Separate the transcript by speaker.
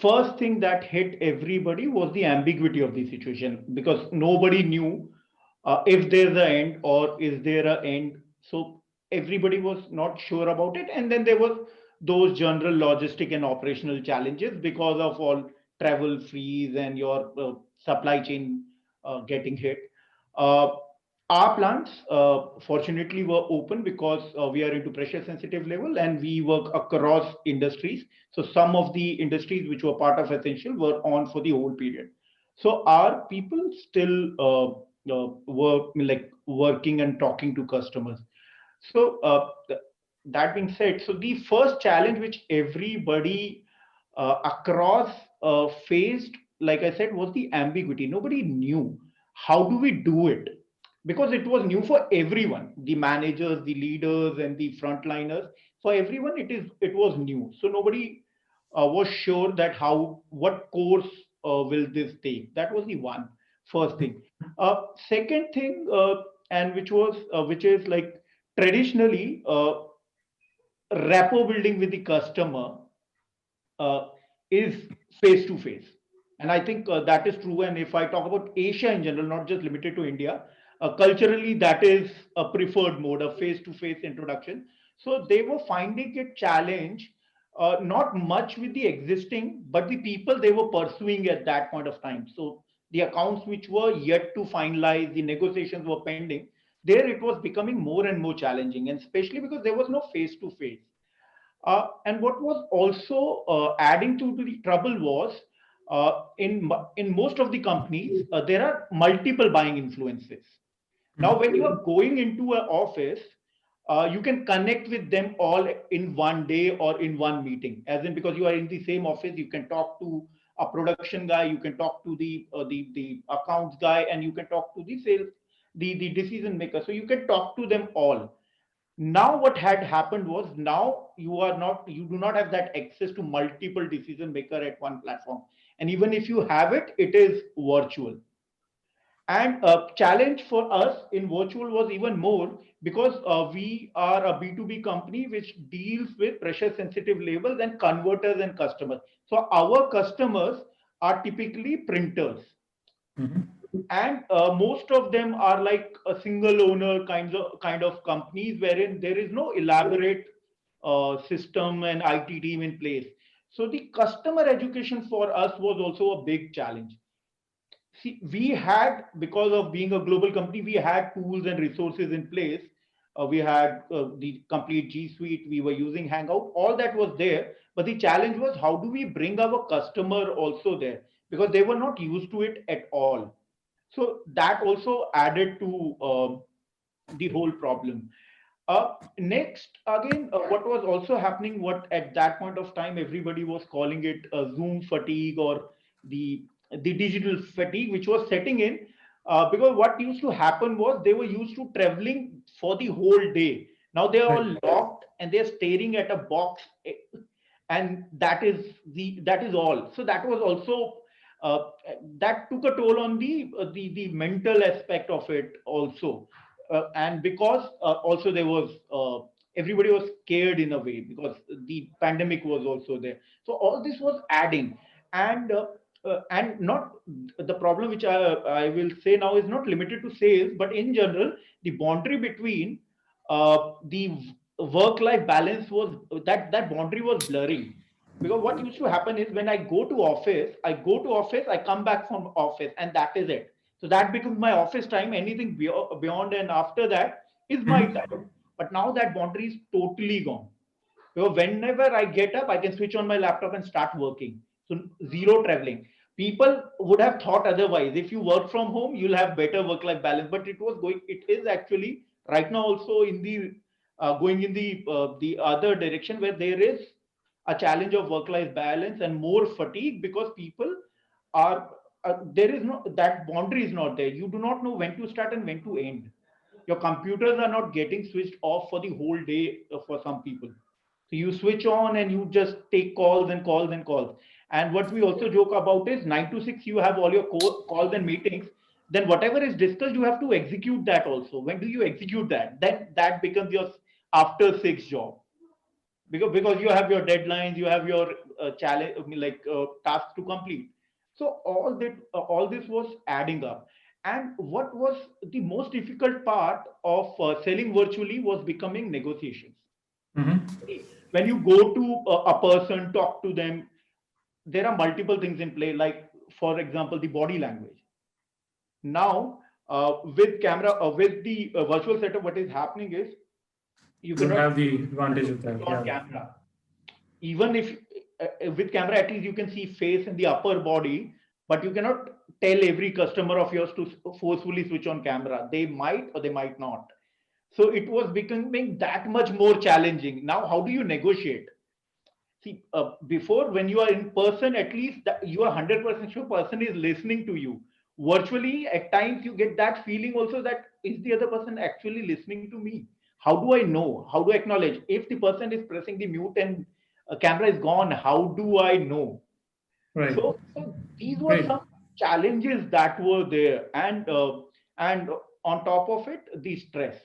Speaker 1: first thing that hit everybody was the ambiguity of the situation, because nobody knew if there's an end or is there an end. So everybody was not sure about it. And then there was those general logistic and operational challenges because of all travel freeze and your supply chain getting hit. Uh, our plants, fortunately, were open because we are into pressure sensitive level and we work across industries. So some of the industries which were part of essential were on for the whole period. So our people still were like working and talking to customers. So that being said, so the first challenge which everybody across faced, like I said, was the ambiguity. Nobody knew how do we do it, because it was new for everyone, the managers, the leaders, and the frontliners. For everyone, it was new. So nobody was sure that how what course will this take. That was the one first thing. Second thing, and which is like traditionally rapport building with the customer uh, is face to face. And I think that is true. And if I talk about Asia in general, not just limited to India, culturally, that is a preferred mode, a face to face introduction. So they were finding it challenge, not much with the existing, but the people they were pursuing at that point of time. So the accounts which were yet to finalize, the negotiations were pending. There it was becoming more and more challenging, and especially because there was no face to face. And what was also adding to the trouble was in most of the companies, there are multiple buying influences. Now, when you are going into an office, you can connect with them all in one day or in one meeting. As in, because you are in the same office, you can talk to a production guy, you can talk to the accounts guy, and you can talk to the sales, the decision maker. So you can talk to them all. Now what had happened was, now you do not have that access to multiple decision maker at one platform, and even if you have it, it is virtual. And a challenge for us in virtual was even more, because we are a B2B company which deals with pressure sensitive labels and converters and customers. So our customers are typically printers, and most of them are like a single owner kind of companies, wherein there is no elaborate system and IT team in place. So the customer education for us was also a big challenge. See, we had, because of being a global company, we had tools and resources in place. We had the complete G Suite. We were using Hangout. All that was there. But the challenge was, how do we bring our customer also there? Because they were not used to it at all. So that also added to the whole problem. Next, again, what was also happening, what at that point of time everybody was calling it Zoom fatigue, or the digital fatigue, which was setting in, because what used to happen was they were used to traveling for the whole day. Now they are all locked and they're staring at a box, and that is all. So that was also that took a toll on the mental aspect of it also. And because also there was everybody was scared in a way, because the pandemic was also there. So all this was adding. And not the problem, which I will say now, is not limited to sales, but in general the boundary between the work life balance was, that boundary was blurring. Because what used to happen is, when I go to office, I come back from office, and that is it. So that becomes my office time. Anything beyond and after that is my time. But now that boundary is totally gone. So whenever I get up, I can switch on my laptop and start working. So zero traveling. People would have thought otherwise. If you work from home, you'll have better work-life balance. But it is actually right now also in the going in the other direction, where there is a challenge of work-life balance and more fatigue, because people are there is no, that boundary is not there. You do not know when to start and when to end. Your computers are not getting switched off for the whole day for some people. So you switch on and you just take calls and calls and calls. And what we also joke about is, 9 to 6, you have all your calls and meetings. Then whatever is discussed, you have to execute that also. When do you execute that? Then that becomes your after 6 job. because you have your deadlines, you have your challenge, tasks to complete. So all this was adding up. And what was the most difficult part of selling virtually was becoming negotiations.
Speaker 2: Mm-hmm.
Speaker 1: When you go to a person, talk to them, there are multiple things in play, like for example the body language. Now with camera, with the virtual setup, what is happening is you
Speaker 2: You don't
Speaker 1: cannot
Speaker 2: have the
Speaker 1: able
Speaker 2: advantage
Speaker 1: to
Speaker 2: of
Speaker 1: switch
Speaker 2: that.
Speaker 1: on
Speaker 2: Yeah.
Speaker 1: camera. Even if with camera at least you can see face and the upper body, but you cannot tell every customer of yours to forcefully switch on camera. They might or they might not. So it was becoming that much more challenging. Now how do you negotiate? See, before, when you are in person, at least that you are 100% sure person is listening to you. Virtually, at times you get that feeling also, that is the other person actually listening to me? How do I know? How do I acknowledge? If the person is pressing the mute and a camera is gone, how do I know?
Speaker 2: Right.
Speaker 1: So these were
Speaker 2: Great.
Speaker 1: some challenges that were there, and on top of it, the stress.